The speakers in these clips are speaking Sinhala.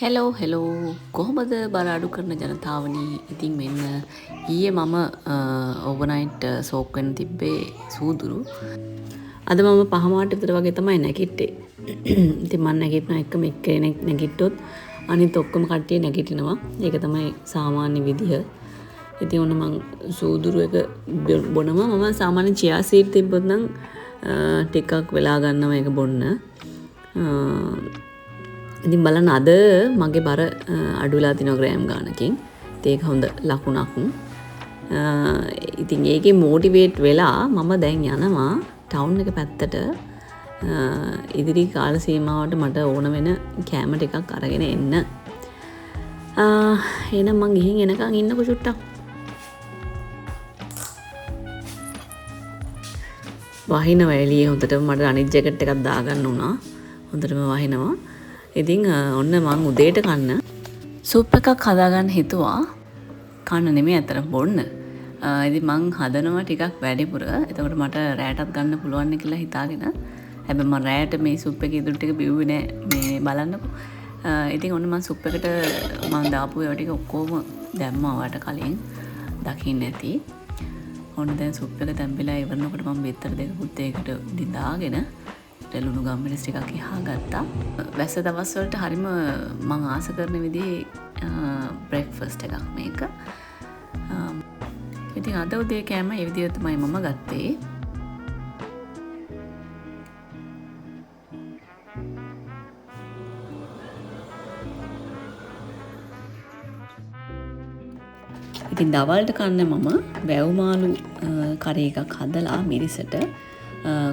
හෙලෝ කොහොමද බර අඩු කරන ජනතාවනි. ඉතින් මෙන්න ඊයේ මම ඕවර්නයිට් සෝක් වෙන්න තිබ්බේ සූදුරු. අද මම පහමාට විතර වගේ තමයි නැගිට්ටේ. ඉතින් මම නැගිටින එකම එක්කෙනෙක් නැගිට්ටොත් අනිත් ඔක්කොම කට්ටිය නැගිටිනවා. ඒක තමයි සාමාන්‍ය විදිහ. ඉතින් ඔන්න මම සූදුරු එක බොනවා. මම සාමාන්‍ය චියා සීඩ් තිබ්බොත් නම් ටිකක් වෙලා ගන්නවා ඒක බොන්න. ඉතින් බලන්න අද මගේ බර අඩු වෙලා තිනවා ග්‍රෑම් ගානකින්. ඒක හොඳ ලකුණක්. ඉතින් ඒකේ මොටිවේට් වෙලා මම දැන් යනවා ටවුන් එක පැත්තට. ඉදිරි කාල සීමාවට මට ඕන වෙන කෑම ටිකක් අරගෙන එන්න. එහෙනම් මං ගිහින් එනකන් ඉන්නකො චුට්ටක්. වහිනවා එළියේ හොඳටම මට අනිත් ජැකට් එකක් දාගන්න උනා. හොඳටම වහිනවා. ඉතින් ඔන්න මං උදේට කන්න සුප් එකක් හදාගන්න හිතුවා. කන්න නෙමෙයි අතන බොන්න. ඉතින් මං හදනවා ටිකක් වැඩිපුර. එතකොට මට රෑටත් ගන්න පුළුවන් කියලා හිතාගෙන. හැබැයි මම රෑට මේ සුප් එකේ ඉතුරු ටික බිව්වේ නෑ. මේ බලන්නකෝ. ඉතින් ඔන්න මං සුප් එකට මං දාපු ඒවා ටික ඔක්කොම දැම්මා වට කලින්. දකින්න ඇති. ඔන්න දැන් සුප් එක තැම්බිලා ඉවරනකොට මම බෙත්තර දෙකකුත් ඒකට දිදාගෙන ලුණු ගම්මිරිස් ටිකක් එහා ගත්තා. වැස්ස දවස් වලට හරිම මම ආස කරන විදිහේ බ්‍රෙක්ෆාස්ට් එකක් මේක. ඉතින් අද උදේ කෑම මේ විදිහට තමයි මම ගත්තේ. ඉතින් දවල්ට කන්න මම වැව් මාළු කරේ එකක් හදලා මිරිසට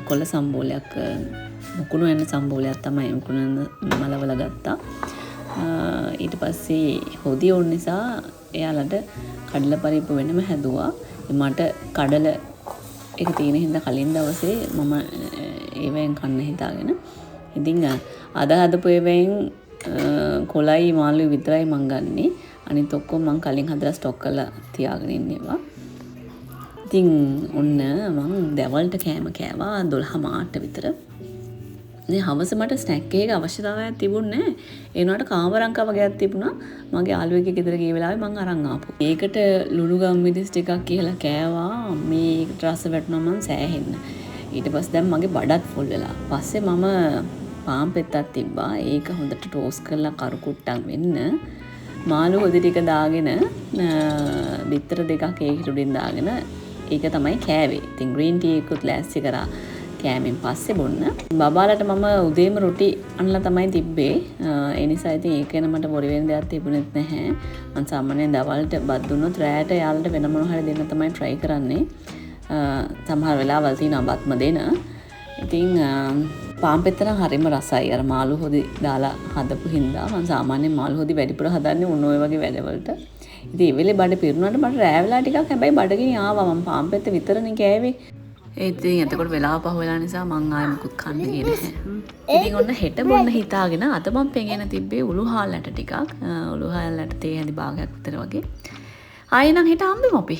කොළ සම්බෝලයක් මුකුණු වෙන සම්බෝලයක් තමයි මුකුණු මලවල ගත්තා. ඊට පස්සේ හොදි ඕන නිසා එයාලට කඩල පරිප්පු වෙනම හැදුවා. මට කඩල එක තියෙන හින්දා කලින් දවසේ මම ඒවෙන් කන්න හිතාගෙන. ඉතින් අද හදපු ඒවෙන් කොළයි මාළුයි විතරයි මං ගන්නෙ. අනිත් ඔක්කොම මං කලින් හදලා ස්ටොක් කරලා තියාගෙන ඉන්නවා. ඉතින් ඔන්න මං දවල්ට කෑම කෑවා 12 මාට විතර. ඉතින් හවස මට ස්නැක් එකක අවශ්‍යතාවයක් තිබුණේ නැහැ. ඒ වුණාට කාමරංකා වගේක් තිබුණා. මගේ යාළුවෙක්ගේ ගෙදර ගිය වෙලාවේ මං අරන් ආපු. ඒකට ලුණු ගම්මිරිස් ටිකක් කියලා කෑවා. මේකට රස වැටුණා මං සෑහෙන්න. ඊට පස්සේ දැන් මගේ බඩත් ෆුල් වෙලා. පස්සේ මම පාන් පෙත්තක් තිබ්බා. ඒක හොඳට ටෝස් කරලා කරු කුට්ටක් වෙන්න. මාළු හොදි ටික දාගෙන බිත්තර දෙකක් ඒකට උඩින් දාගෙන ඒක තමයි කෑවේ. ඉතින් ග්‍රීන් ටී එකකුත් ලෑස්ති කරා කෑමෙන් පස්සේ බොන්න. බබාලට මම උදේම රොටි අන්නලා තමයි තිබ්බේ. ඒ නිසා ඉතින් ඒක වෙන මට බොරි වෙන දෙයක් තිබුණෙත් නැහැ. මම සාමාන්‍යයෙන් දවල්ට බත් දුන්නොත් රෑට යාළුවට වෙන මොනවා හරි දෙන්න තමයි try කරන්නේ. සමහර වෙලාවල් තියෙනවා බත්ම දෙන. ඉතින් පාන් පෙත්තන හරිම රසයි. අර මාළු හොදි දාලා හදපු හින්දා මම සාමාන්‍යයෙන් මාළු හොදි වැඩිපුර හදන්නේ උන් ඔය වගේ වැඩවලට. ඉතින් ඒ වෙලේ බඩ පිරුණාට මට රෑ වෙලා ටිකක් හැබැයි බඩගිනි ආවා. මම පාන් පෙත්ත විතරනේ කෑවේ. ඉතින් එතකොට වෙලාව පහ වෙලා නිසා මං ආයෙ මුකුත් කන්න ගියේ නැහැ. ඉතින් ඔන්න හෙට බොන්න හිතාගෙන අත මම පෙඟෙන තිබ්බේ උළුහාල් ඇට ටිකක්. උළුහාල් ඇට තේ හැඳි භාගයක් විතර වගේ. ආයෙ නම් හෙට හම්බෙමු අපි.